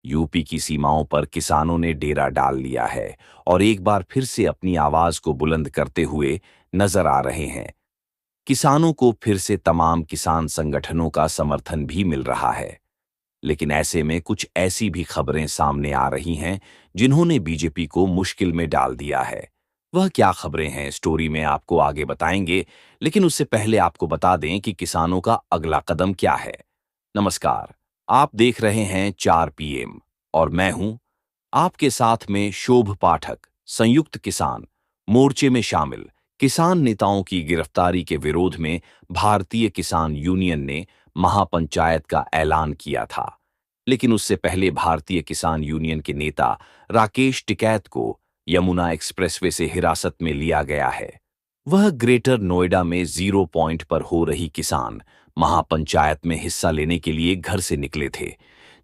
UP की सीमाओं पर किसानों ने डेरा डाल लिया है और एक बार फिर से अपनी आवाज को बुलंद करते हुए नजर आ रहे हैं। किसानों को फिर से तमाम किसान संगठनों का समर्थन भी मिल रहा है। लेकिन ऐसे में कुछ ऐसी भी खबरें सामने आ रही हैं जिन्होंने बीजेपी को मुश्किल में डाल दिया है। वह क्या खबरें हैं, स्टोरी में आपको आगे बताएंगे, लेकिन उससे पहले आपको बता दें कि किसानों का अगला कदम क्या है। नमस्कार, आप देख रहे हैं 4 पीएम और मैं हूं आपके साथ में शोभ पाठक। संयुक्त किसान मोर्चे में शामिल किसान नेताओं की गिरफ्तारी के विरोध में भारतीय किसान यूनियन ने महापंचायत का ऐलान किया था। लेकिन उससे पहले भारतीय किसान यूनियन के नेता राकेश टिकैत को यमुना एक्सप्रेसवे से हिरासत में लिया गया है। वह ग्रेटर नोएडा में जीरो पॉइंट पर हो रही किसान महापंचायत में हिस्सा लेने के लिए घर से निकले थे,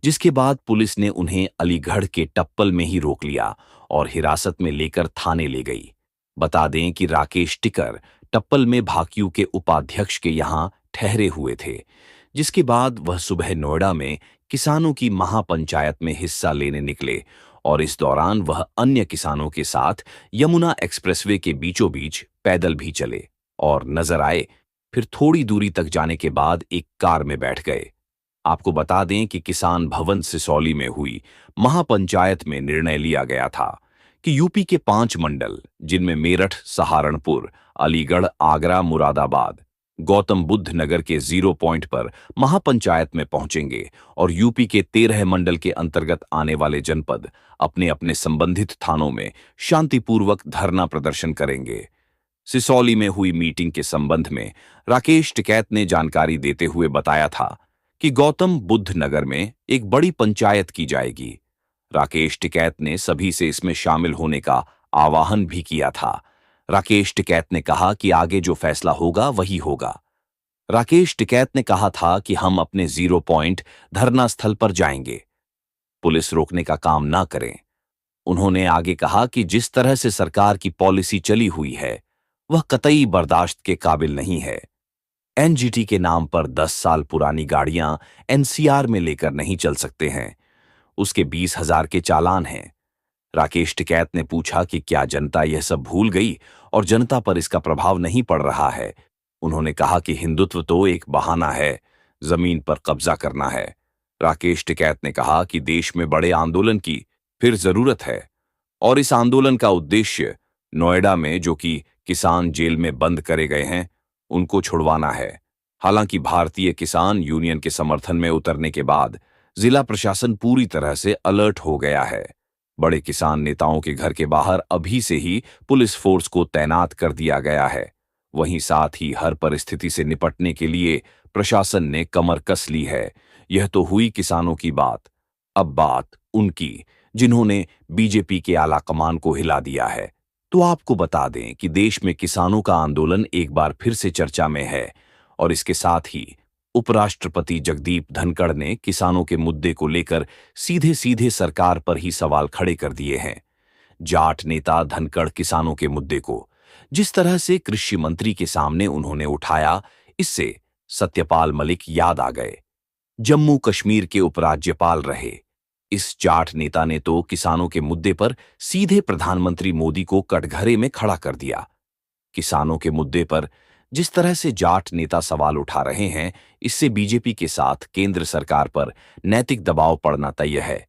जिसके बाद पुलिस ने उन्हें अलीगढ़ के टप्पल में ही रोक लिया और हिरासत में लेकर थाने ले गई। बता दें कि राकेश टिकर टप्पल में भाकियू के उपाध्यक्ष के यहां ठहरे हुए थे, जिसके बाद वह सुबह नोएडा में किसानों की महापंचायत में हिस्सा लेने निकले और इस दौरान वह अन्य किसानों के साथ यमुना एक्सप्रेसवे के बीचों बीच पैदल भी चले और नजर आए। फिर थोड़ी दूरी तक जाने के बाद एक कार में बैठ गए। आपको बता दें कि किसान भवन सिसौली में हुई महापंचायत में निर्णय लिया गया था कि यूपी के 5 मंडल, जिनमें मेरठ, सहारनपुर, अलीगढ़, आगरा, मुरादाबाद, गौतम बुद्ध नगर के जीरो पॉइंट पर महापंचायत में पहुंचेंगे और यूपी के 13 मंडल के अंतर्गत आने वाले जनपद अपने अपने संबंधित थानों में शांतिपूर्वक धरना प्रदर्शन करेंगे। सिसौली में हुई मीटिंग के संबंध में राकेश टिकैत ने जानकारी देते हुए बताया था कि गौतम बुद्ध नगर में एक बड़ी पंचायत की जाएगी। राकेश टिकैत ने सभी से इसमें शामिल होने का आह्वान भी किया था। राकेश टिकैत ने कहा कि आगे जो फैसला होगा वही होगा। राकेश टिकैत ने कहा था कि हम अपने जीरो पॉइंट धरना स्थल पर जाएंगे, पुलिस रोकने का काम ना करें। उन्होंने आगे कहा कि जिस तरह से सरकार की पॉलिसी चली हुई है वह कतई बर्दाश्त के काबिल नहीं है। एनजीटी के नाम पर 10 साल पुरानी गाड़ियां एनसीआर में लेकर नहीं चल सकते हैं, उसके 20,000 के चालान हैं। राकेश टिकैत ने पूछा कि क्या जनता यह सब भूल गई और जनता पर इसका प्रभाव नहीं पड़ रहा है। उन्होंने कहा कि हिंदुत्व तो एक बहाना है, जमीन पर कब्जा करना है। राकेश टिकैत ने कहा कि देश में बड़े आंदोलन की फिर जरूरत है और इस आंदोलन का उद्देश्य नोएडा में जो कि किसान जेल में बंद करे गए हैं उनको छुड़वाना है। हालांकि भारतीय किसान यूनियन के समर्थन में उतरने के बाद जिला प्रशासन पूरी तरह से अलर्ट हो गया है। बड़े किसान नेताओं के घर के बाहर अभी से ही पुलिस फोर्स को तैनात कर दिया गया है। वहीं साथ ही हर परिस्थिति से निपटने के लिए प्रशासन ने कमर कस ली है। यह तो हुई किसानों की बात। अब बात उनकी जिन्होंने बीजेपी के आला कमान को हिला दिया है। तो आपको बता दें कि देश में किसानों का आंदोलन एक बार फिर से चर्चा में है और इसके साथ ही उपराष्ट्रपति जगदीप धनखड़ ने किसानों के मुद्दे को लेकर सीधे सीधे सरकार पर ही सवाल खड़े कर दिए हैं। जाट नेता धनखड़ किसानों के मुद्दे को जिस तरह से कृषि मंत्री के सामने उन्होंने उठाया, इससे सत्यपाल मलिक याद आ गए। जम्मू कश्मीर के उपराज्यपाल रहे इस जाट नेता ने तो किसानों के मुद्दे पर सीधे प्रधानमंत्री मोदी को कटघरे में खड़ा कर दिया। किसानों के मुद्दे पर जिस तरह से जाट नेता सवाल उठा रहे हैं, इससे बीजेपी के साथ केंद्र सरकार पर नैतिक दबाव पड़ना तय है।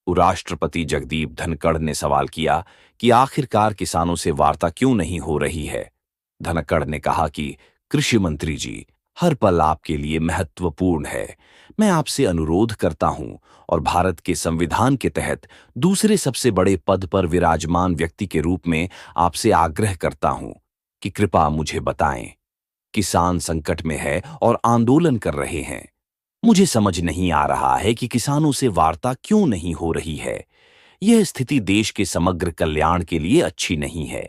उपराष्ट्रपति जगदीप धनखड़ ने सवाल किया कि आखिरकार किसानों से वार्ता क्यों नहीं हो रही है। धनखड़ ने कहा कि कृषि मंत्री जी, हर पल आपके लिए महत्वपूर्ण है। मैं आपसे अनुरोध करता हूं और भारत के संविधान के तहत दूसरे सबसे बड़े पद पर विराजमान व्यक्ति के रूप में आपसे आग्रह करता हूं कि कृपया मुझे बताएं। किसान संकट में है और आंदोलन कर रहे हैं। मुझे समझ नहीं आ रहा है कि किसानों से वार्ता क्यों नहीं हो रही है। यह स्थिति देश के समग्र कल्याण के लिए अच्छी नहीं है।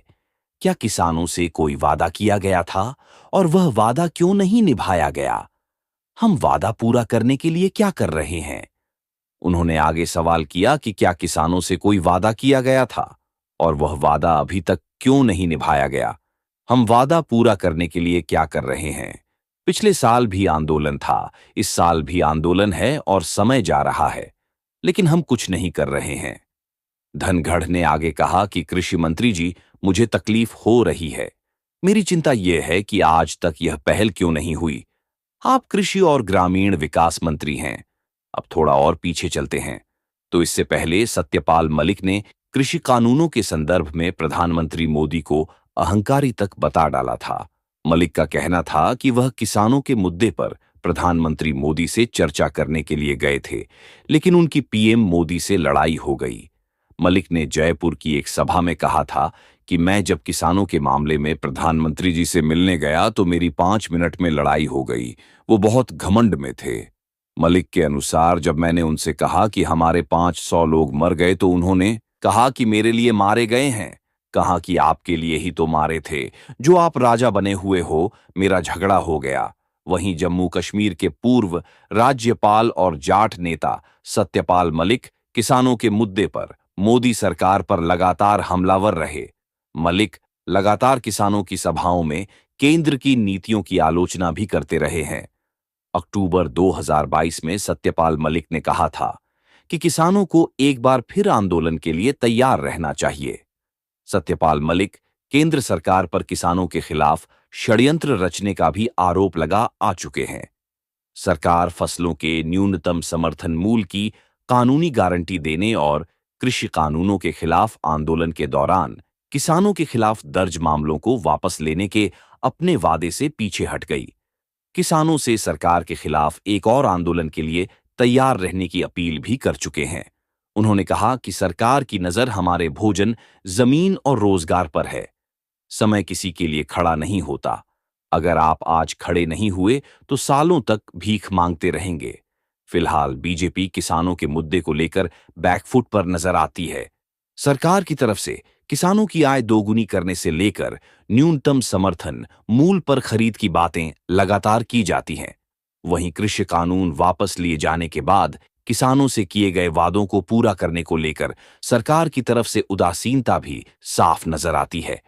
क्या किसानों से कोई वादा किया गया था और वह वादा क्यों नहीं निभाया गया? हम वादा पूरा करने के लिए क्या कर रहे हैं? उन्होंने आगे सवाल किया कि क्या किसानों से कोई वादा किया गया था और वह वादा अभी तक क्यों नहीं निभाया गया? हम वादा पूरा करने के लिए क्या कर रहे हैं? पिछले साल भी आंदोलन था, इस साल भी आंदोलन है और समय जा रहा है। लेकिन हम कुछ नहीं कर रहे हैं। धनखड़ ने आगे कहा कि कृषि मंत्री जी, मुझे तकलीफ हो रही है। मेरी चिंता यह है कि आज तक यह पहल क्यों नहीं हुई। आप कृषि और ग्रामीण विकास मंत्री हैं। अब थोड़ा और पीछे चलते हैं तो इससे पहले सत्यपाल मलिक ने कृषि कानूनों के संदर्भ में प्रधानमंत्री मोदी को अहंकारी तक बता डाला था। मलिक का कहना था कि वह किसानों के मुद्दे पर प्रधानमंत्री मोदी से चर्चा करने के लिए गए थे, लेकिन उनकी पीएम मोदी से लड़ाई हो गई। मलिक ने जयपुर की एक सभा में कहा था कि मैं जब किसानों के मामले में प्रधानमंत्री जी से मिलने गया तो मेरी 5 मिनट में लड़ाई हो गई। वो बहुत घमंड में थे। मलिक के अनुसार जब मैंने उनसे कहा कि हमारे 500 लोग मर गए तो उन्होंने कहा कि मेरे लिए मारे गए हैं। कहा कि आपके लिए ही तो मारे थे, जो आप राजा बने हुए हो। मेरा झगड़ा हो गया। वहीं जम्मू कश्मीर के पूर्व राज्यपाल और जाट नेता सत्यपाल मलिक किसानों के मुद्दे पर मोदी सरकार पर लगातार हमलावर रहे। मलिक लगातार किसानों की सभाओं में केंद्र की नीतियों की आलोचना भी करते रहे हैं। अक्टूबर 2022 में सत्यपाल मलिक ने कहा था कि किसानों को एक बार फिर आंदोलन के लिए तैयार रहना चाहिए। सत्यपाल मलिक केंद्र सरकार पर किसानों के खिलाफ षड्यंत्र रचने का भी आरोप लगा आ चुके हैं। सरकार फसलों के न्यूनतम समर्थन मूल्य की कानूनी गारंटी देने और कृषि कानूनों के खिलाफ आंदोलन के दौरान किसानों के खिलाफ दर्ज मामलों को वापस लेने के अपने वादे से पीछे हट गई। किसानों से सरकार के खिलाफ एक और आंदोलन के लिए तैयार रहने की अपील भी कर चुके हैं। उन्होंने कहा कि सरकार की नजर हमारे भोजन, जमीन और रोजगार पर है। समय किसी के लिए खड़ा नहीं होता। अगर आप आज खड़े नहीं हुए तो सालों तक भीख मांगते रहेंगे। फिलहाल बीजेपी किसानों के मुद्दे को लेकर बैकफुट पर नजर आती है। सरकार की तरफ से किसानों की आय दोगुनी करने से लेकर न्यूनतम समर्थन मूल्य पर खरीद की बातें लगातार की जाती हैं। वहीं कृषि कानून वापस लिए जाने के बाद किसानों से किए गए वादों को पूरा करने को लेकर सरकार की तरफ से उदासीनता भी साफ नजर आती है।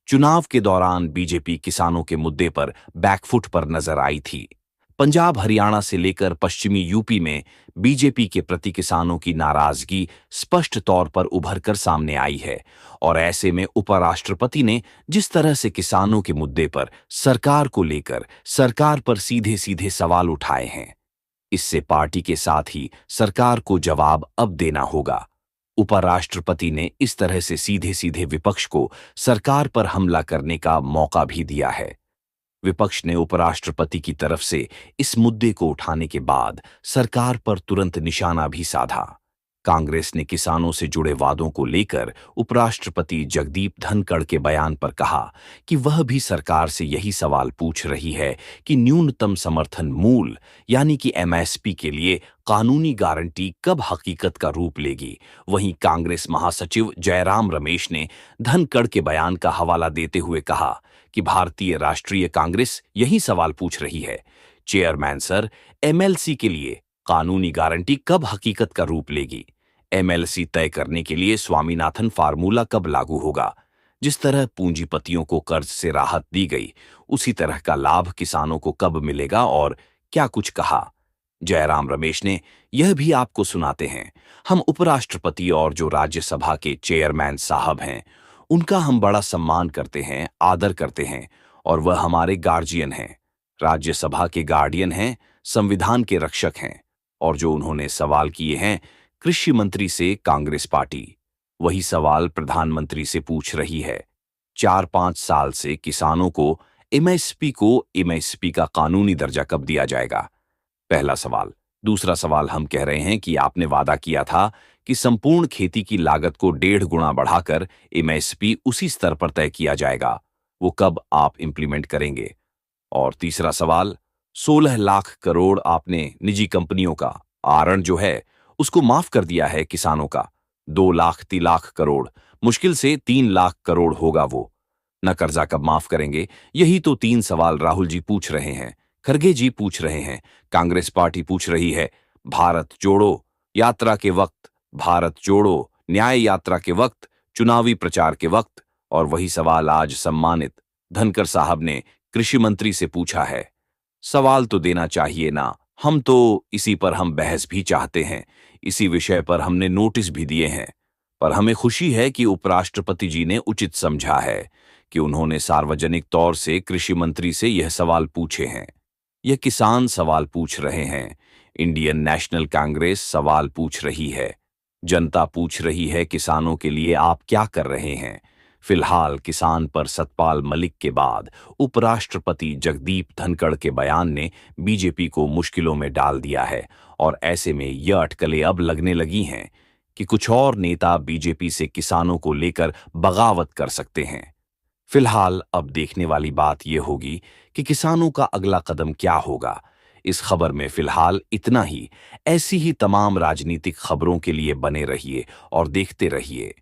चुनाव के दौरान बीजेपी किसानों के मुद्दे पर बैकफुट पर नजर आई थी। पंजाब, हरियाणा से लेकर पश्चिमी यूपी में बीजेपी के प्रति किसानों की नाराजगी स्पष्ट तौर पर उभर कर सामने आई है और ऐसे में उपराष्ट्रपति ने जिस तरह से किसानों के मुद्दे पर सरकार को लेकर सरकार पर सीधे सीधे सवाल उठाए हैं, इससे पार्टी के साथ ही सरकार को जवाब अब देना होगा। उपराष्ट्रपति ने इस तरह से सीधे सीधे विपक्ष को सरकार पर हमला करने का मौका भी दिया है। विपक्ष ने उपराष्ट्रपति की तरफ से इस मुद्दे को उठाने के बाद सरकार पर तुरंत निशाना भी साधा। कांग्रेस ने किसानों से जुड़े वादों को लेकर उपराष्ट्रपति जगदीप धनखड़ के बयान पर कहा कि वह भी सरकार से यही सवाल पूछ रही है कि न्यूनतम समर्थन मूल्य यानी कि एमएसपी के लिए कानूनी गारंटी कब हकीकत का रूप लेगी। वहीं कांग्रेस महासचिव जयराम रमेश ने धनखड़ के बयान का हवाला देते हुए कहा कि भारतीय राष्ट्रीय कांग्रेस यही सवाल पूछ रही है। चेयरमैन सर, एमएलसी के लिए कानूनी गारंटी कब हकीकत का रूप लेगी? एमएलसी तय करने के लिए स्वामीनाथन फार्मूला कब लागू होगा? जिस तरह पूंजीपतियों को कर्ज से राहत दी गई, उसी तरह का लाभ किसानों को कब मिलेगा और क्या कुछ कहा। जयराम रमेश ने यह भी आपको सुनाते हैं। हम उपराष्ट्रपति और जो राज्यसभा के चेयरमैन साहब हैं, उनका हम बड़ा सम्मान करते हैं, आदर करते हैं और वह हमारे गार्जियन हैं, राज्यसभा के गार्डियन हैं, संविधान के रक्षक हैं। और जो उन्होंने सवाल किए हैं कृषि मंत्री से कांग्रेस पार्टी, वही सवाल प्रधानमंत्री से पूछ रही है। 4-5 साल से किसानों को एमएसपी का कानूनी दर्जा कब दिया जाएगा? पहला सवाल। दूसरा सवाल, हम कह रहे हैं कि आपने वादा किया था कि संपूर्ण खेती की लागत को 1.5 गुना बढ़ाकर एमएसपी उसी स्तर पर तय किया जाएगा, वो कब आप इंप्लीमेंट करेंगे? और तीसरा सवाल, 16 लाख करोड़ आपने निजी कंपनियों का आरण जो है उसको माफ कर दिया है किसानों का 2 लाख 3 लाख करोड़, मुश्किल से 3 लाख करोड़ होगा वो। न कर्जा कब माफ करेंगे? यही तो 3 सवाल राहुल जी पूछ रहे हैं, खरगे जी पूछ रहे हैं, कांग्रेस पार्टी पूछ रही है। भारत जोड़ो यात्रा के वक्त, भारत जोड़ो न्याय यात्रा के वक्त, चुनावी प्रचार के वक्त, और वही सवाल आज सम्मानित धनखड़ साहब ने कृषि मंत्री से पूछा है। सवाल तो देना चाहिए ना, हम तो इसी पर हम बहस भी चाहते हैं। इसी विषय पर हमने नोटिस भी दिए हैं। पर हमें खुशी है कि उपराष्ट्रपति जी ने उचित समझा है कि उन्होंने सार्वजनिक तौर से कृषि मंत्री से यह सवाल पूछे हैं। यह किसान सवाल पूछ रहे हैं, इंडियन नेशनल कांग्रेस सवाल पूछ रही है, जनता पूछ रही है किसानों के लिए आप क्या कर रहे हैं। फिलहाल किसान पर सतपाल मलिक के बाद उपराष्ट्रपति जगदीप धनखड़ के बयान ने बीजेपी को मुश्किलों में डाल दिया है और ऐसे में यह अटकलें अब लगने लगी हैं कि कुछ और नेता बीजेपी से किसानों को लेकर बगावत कर सकते हैं। फिलहाल अब देखने वाली बात यह होगी कि किसानों का अगला कदम क्या होगा। इस खबर में फिलहाल इतना ही। ऐसी ही तमाम राजनीतिक खबरों के लिए बने रहिए और देखते रहिए